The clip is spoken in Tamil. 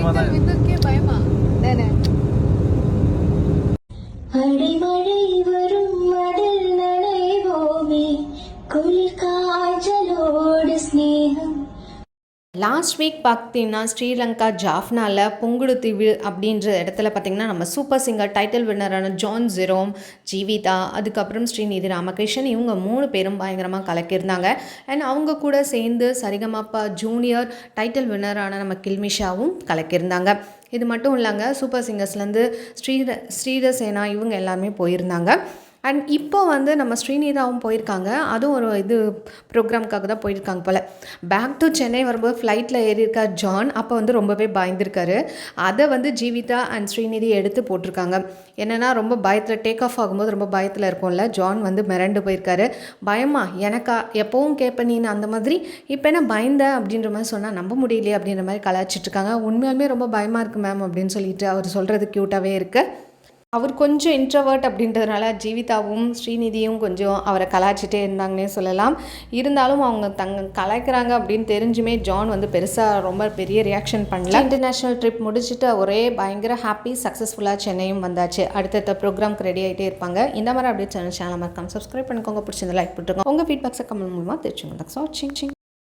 பயமா தான் விந்துக்கே பயமா தானே. அடிமழை வரும் மடல் நனைவோமே குளிர் காய்ச்சலோடு ஸ்நேகம். லாஸ்ட் வீக் பார்த்தீங்கன்னா ஸ்ரீலங்கா ஜாஃப்னாவில் புங்குடுதீவு அப்படின்ற இடத்துல பார்த்திங்கன்னா நம்ம சூப்பர் சிங்கர் டைட்டில் வின்னரான ஜான் ஜெரோம், ஜீவிதா, அதுக்கப்புறம் ஸ்ரீநிதி ராமகிருஷ்ணன் இவங்க 3 பேரும் பயங்கரமாக கலக்கியிருந்தாங்க. அண்ட் அவங்க கூட சேர்ந்து சரிகமப்பா ஜூனியர் டைட்டில் வின்னரான நம்ம கில்மிஷாவும் கலக்கியிருந்தாங்க. இது மட்டும் இல்லைங்க, சூப்பர் சிங்கர்ஸ்லேருந்து ஸ்ரீதசேனா இவங்க எல்லாருமே போயிருந்தாங்க. அண்ட் இப்போ வந்து நம்ம ஸ்ரீநிதாவும் போயிருக்காங்க. அதுவும் ஒரு ப்ரோக்ராமுக்காக தான் போயிருக்காங்க போல். பேக் டு சென்னை வரும்போது ஃப்ளைட்டில் ஏறியிருக்கார் ஜான். அப்போ வந்து ரொம்பவே பயந்துருக்காரு. அதை வந்து ஜீவிதா அண்ட் ஸ்ரீநிதி எடுத்து போட்டிருக்காங்க. என்னென்னா ரொம்ப பயத்தில் டேக் ஆஃப் ஆகும்போது ரொம்ப பயத்தில் இருக்கும்ல, ஜான் வந்து மிரண்டு போயிருக்காரு. பயமா எனக்கா எப்போவும் கேட்பேன் நீನು அந்த மாதிரி இப்போ என்ன பயந்தேன் அப்படின்ற மாதிரி சொன்னால் நம்ப முடியலையே அப்படின்ற மாதிரி கலாய்ச்சிட்ருக்காங்க. உண்மையாலுமே ரொம்ப பயமாக இருக்குது மேம் அப்படின்னு சொல்லிட்டு அவர் சொல்கிறது க்யூட்டாகவே இருக்குது. அவர் கொஞ்சம் இன்ட்ரவர்ட் அப்படின்றதுனால ஜீவிதாவும் ஸ்ரீநிதியும் கொஞ்சம் அவரை கலாய்ச்சிட்டே இருந்தாங்கன்னே சொல்லலாம். இருந்தாலும் அவங்க கலாய்க்கிறாங்க அப்படின்னு தெரிஞ்சுமே ஜான் வந்து பெருசாக ரொம்ப பெரிய ரியாக்ஷன் பண்ணல. இன்டர்நேஷ்னல் ட்ரிப் முடிச்சுட்டு ஒரே பயங்கர ஹாப்பி சக்ஸஸ்ஃபுல்லாக சென்னையும் வந்தாச்சு. அடுத்தடுத்த ப்ரோக்ராம்க்கு ரெடி ஆகிட்டே இருப்பாங்க. இந்த மாதிரி அப்படியே சேனல் மறக்காம சப்ஸ்கிரைப் பண்ணிக்கோங்க. பிடிச்சிருந்த லைக் போட்டுருக்கோங்க. உங்கள் ஃபீட்பேக்ஸை கமெண்ட் மூலமாக தெரிஞ்சுக்கோங்க. வாட்சிங்.